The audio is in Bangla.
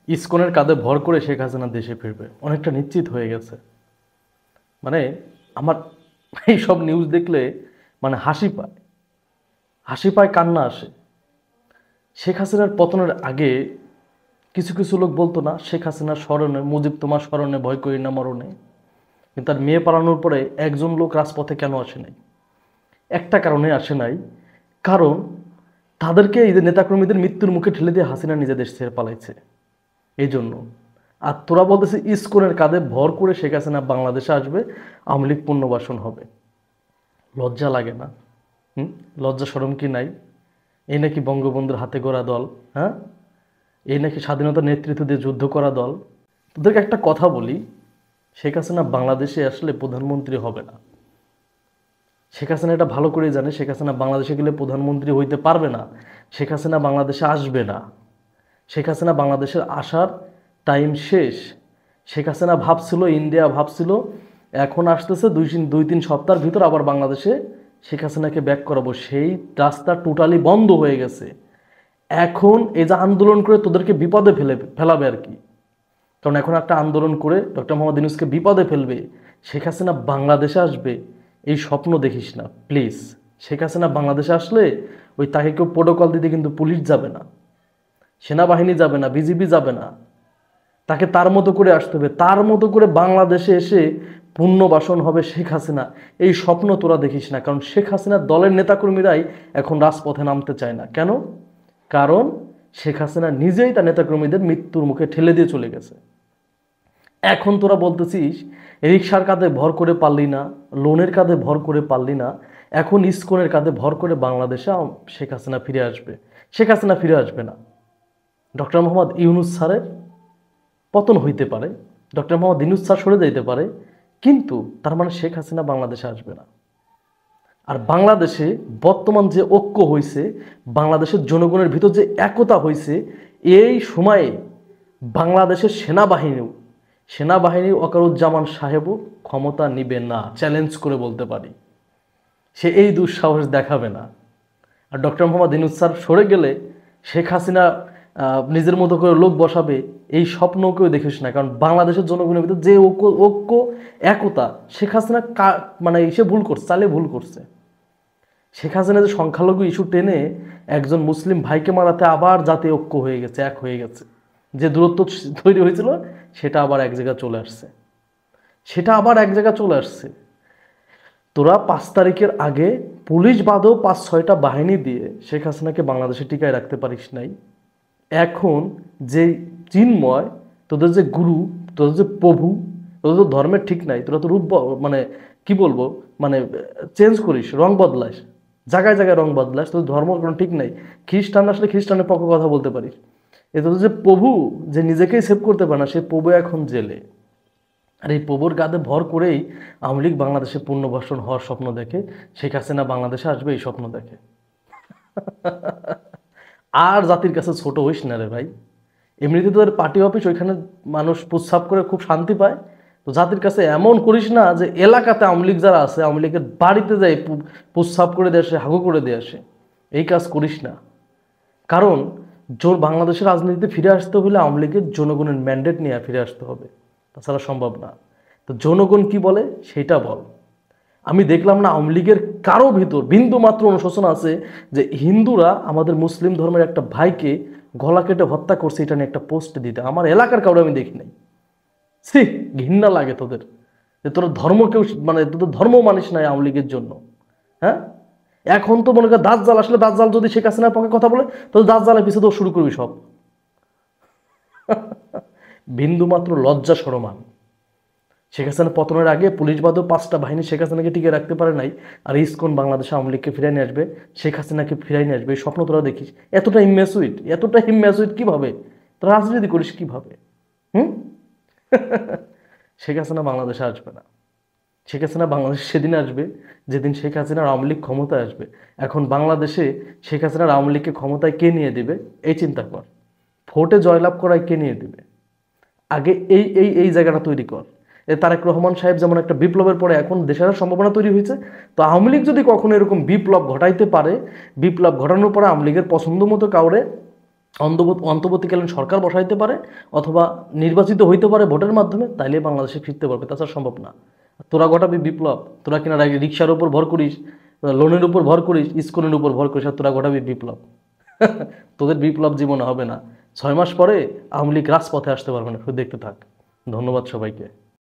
ইসকনের কাঁধে ভর করে শেখ হাসিনা দেশে ফিরবে অনেকটা নিশ্চিত হয়ে গেছে। মানে আমার এই সব নিউজ দেখলে মানে হাসি পায় কান্না আসে। শেখ হাসিনার পতনের আগে কিছু কিছু লোক বলতো না শেখ হাসিনার স্মরণে মুজিব তোমার স্মরণে ভয় করি না মরণে, কিন্তু তার মেয়ে পালানোর পরে একজন লোক রাজপথে কেন আসে নাই? একটা কারণে আসে নাই, কারণ তাদেরকে এই যে নেতাকর্মীদের মৃত্যুর মুখে ঠেলে দিয়ে হাসিনা নিজে দেশ ছেড়ে পালাইছে এই জন্য। আর তোরা বলতেছে ইসকনের কাঁধে ভর করে শেখ হাসিনা বাংলাদেশে আসবে, আওয়ামী লীগ পুনর্বাসন হবে। লজ্জা লাগে না? হুম, লজ্জা শরম কি নাই? এই নাকি বঙ্গবন্ধুর হাতে গড়া দল? হ্যাঁ, এই নাকি স্বাধীনতার নেতৃত্ব দিয়ে যুদ্ধ করা দল? তোদেরকে একটা কথা বলি, শেখ হাসিনা বাংলাদেশে আসলে প্রধানমন্ত্রী হবে না। শেখ হাসিনা এটা ভালো করে জানে, শেখ হাসিনা বাংলাদেশে গেলে প্রধানমন্ত্রী হইতে পারবে না। শেখ হাসিনা বাংলাদেশে আসবে না। শেখ হাসিনা বাংলাদেশের আসার টাইম শেষ। শেখ হাসিনা ভাবছিল, ইন্ডিয়া ভাবছিল এখন আসতেছে দুই তিন সপ্তাহের ভিতর আবার বাংলাদেশে শেখ হাসিনাকে ব্যাক করাবো, সেই রাস্তা টোটালি বন্ধ হয়ে গেছে। এখন এই যে আন্দোলন করে তোদেরকে বিপদে ফেলাবে আর কি। কারণ এখন একটা আন্দোলন করে ডক্টর মোহাম্মদ ইউনূসকে বিপদে ফেলবে, শেখ হাসিনা বাংলাদেশে আসবে, এই স্বপ্ন দেখিস না প্লিজ। শেখ হাসিনা বাংলাদেশে আসলে ওই তাকে কেউ প্রোটোকল দিতে কিন্তু পুলিশ যাবে না, সেনাবাহিনী যাবে না, বিজিবি যাবে না। তাকে তার মতো করে আসতে হবে, তার মতো করে বাংলাদেশে এসে পুনর্বাসন হবে শেখ হাসিনা। এই স্বপ্ন তোরা দেখিস না, কারণ শেখ হাসিনার দলের নেতাকর্মীরাই এখন রাজপথে নামতে চায় না। কেন? কারণ শেখ হাসিনা নিজেই তার নেতাকর্মীদের মৃত্যুর মুখে ঠেলে দিয়ে চলে গেছে। এখন তোরা বলতেছিস রিক্সার কাঁধে ভর করে পারলি না, লোনের কাঁধে ভর করে পারলি না, এখন ইসকনের কাঁধে ভর করে বাংলাদেশে শেখ হাসিনা ফিরে আসবে। শেখ হাসিনা ফিরে আসবে না। ডক্টর মোহাম্মদ ইউনূস স্যারের পতন হইতে পারে, ডক্টর মোহাম্মদ ইউনূস স্যার সরে যাইতে পারে, কিন্তু তার মানে শেখ হাসিনা বাংলাদেশে আসবে না। আর বাংলাদেশে বর্তমান যে ঐক্য হয়েছে, বাংলাদেশের জনগণের ভিতর যে একতা হয়েছে, এই সময়ে বাংলাদেশের সেনাবাহিনী ওয়াকারুজ্জামান সাহেবও ক্ষমতা নিবে না, চ্যালেঞ্জ করে বলতে পারি। সে এই দুঃসাহস দেখাবে না। আর ডক্টর মোহাম্মদ ইউনূস স্যার সরে গেলে শেখ হাসিনা নিজের মতো করে লোক বসাবে, এই স্বপ্ন কেউ দেখিস না। কারণ বাংলাদেশের জনগণের ভিতরে যে ঐক্য একতা, শেখ হাসিনা মানে সে ভুল করছে, চালে ভুল করছে। শেখ হাসিনা যে সংখ্যালঘু ইস্যু টেনে একজন মুসলিম ভাইকে মারাতে আবার জাতীয় ঐক্য হয়ে গেছে, এক হয়ে গেছে। যে দূরত্ব তৈরি হয়েছিল সেটা আবার এক জায়গায় চলে আসছে। তোরা ৫ তারিখের আগে পুলিশ বাদেও ৫-৬টা বাহিনী দিয়ে শেখ হাসিনাকে বাংলাদেশে টিকায় রাখতে পারিস নাই। এখন যে চিন্ময়, তোদের যে গুরু, তোদের যে প্রভু, তোদের তো ধর্মের ঠিক নাই, তোরা তো রূপ মানে কি বলবো, মানে চেঞ্জ করিস, রং বদলাস, জায়গায় জায়গায় রং বদলাস, তোদের ধর্ম কোনো ঠিক নাই। খ্রিস্টান আসলে খ্রিস্টানের পক্ষে কথা বলতে পারিস। এ তোদের যে প্রভু, যে নিজেকেই সেভ করতে পারে না, সে প্রভু এখন জেলে। আর এই প্রভুর কাঁধে ভর করেই আওয়ামী লীগ বাংলাদেশে পুনর্বাসন হওয়ার স্বপ্ন দেখে, শেখ হাসিনা বাংলাদেশে আসবে এই স্বপ্ন দেখে। আর জাতির কাছে ছোট হইস না রে ভাই। এমনিতে তোদের পার্টি অফিস, ওইখানে মানুষ প্রস্রাব করে খুব শান্তি পায়। তো জাতির কাছে এমন করিস না যে এলাকাতে আওয়ামী লীগ যারা আছে, আওয়ামী লীগের বাড়িতে যাই প্রস্রাব করে দিয়ে আসে, হাগু করে দিয়ে আসে। এই কাজ করিস না। কারণ বাংলাদেশের রাজনীতিতে ফিরে আসতে হলে আওয়ামী লীগের জনগণের ম্যান্ডেট নিয়ে ফিরে আসতে হবে, তাছাড়া সম্ভব না। তো জনগণ কি বলে সেটা বল। আমি দেখলাম না আওয়ামী লীগের কারো ভিতর বিন্দু মাত্র অনুশোচনা আছে যে হিন্দুরা আমাদের মুসলিম ধর্মের একটা ভাইকে গলা কেটে হত্যা করছে, এটা নিয়ে একটা পোস্ট দিতে। আমার এলাকার কাউরে আমি দেখি নাই। সি, ঘৃণা লাগে তোদের, যে তোরা ধর্ম কেউ মানে তোদের ধর্ম মানিস নাই আওয়ামী লীগের জন্য। হ্যাঁ, এখন তো মনে কর দাজ্জাল আসলে, দাজ্জাল যদি শেখ হাসিনার পক্ষে কথা বলে, তাহলে দাজ্জালের পিছনে তো শুরু করবি সব। বিন্দু মাত্র লজ্জা শরমান। শেখ হাসিনা পতনের আগে পুলিশ বাদেও 5টা বাহিনী শেখ হাসিনাকে টিকে রাখতে পারে নাই, আর ইসকন বাংলাদেশে আওয়ামী লীগকে ফিরাই নিয়ে আসবে, শেখ হাসিনাকে ফিরাই নিয়ে আসবে, এই স্বপ্ন তোরা দেখিস। এতটা ইম্যাচুইড কিভাবে? তোরা রাজনীতি করিস কিভাবে? হুম। শেখ হাসিনা বাংলাদেশে আসবে না। শেখ হাসিনা বাংলাদেশ সেদিন আসবে যেদিন শেখ হাসিনার আওয়ামী লীগ ক্ষমতায় আসবে। এখন বাংলাদেশে শেখ হাসিনার আওয়ামী লীগকে ক্ষমতায় কে নিয়ে দেবে এই চিন্তা কর। ভোটে জয়লাভ করায় কে নিয়ে দেবে? আগে এই জায়গাটা তৈরি কর। তারেক রহমান সাহেব যেমন একটা বিপ্লবের পরে এখন দেশের সম্ভাবনা তৈরি হয়েছে, তো আওয়ামী লীগ যদি কখনো এরকম বিপ্লব ঘটাইতে পারে, বিপ্লব ঘটানোর পরে আওয়ামী লীগের পছন্দ মতো কাউরে অন্তর্বর্তীকালীন সরকার বসাইতে পারে অথবা নির্বাচিত হইতে পারে ভোটের মাধ্যমে, তাইলে বাংলাদেশে ফিরতে পারবে, তাছাড়া সম্ভব না। তোরা ঘটাবি বিপ্লব, তোরা কিনা রিক্সার উপর ভর করিস, লোনের উপর ভর করিস, ইস্কনের উপর ভর করিস, আর তোরা ঘটাবি বিপ্লব। তোদের বিপ্লব জীবনে হবে না। 6 মাস পরে আওয়ামী লীগ রাজপথে আসতে পারবে না, শুধু দেখতে থাক। ধন্যবাদ সবাইকে।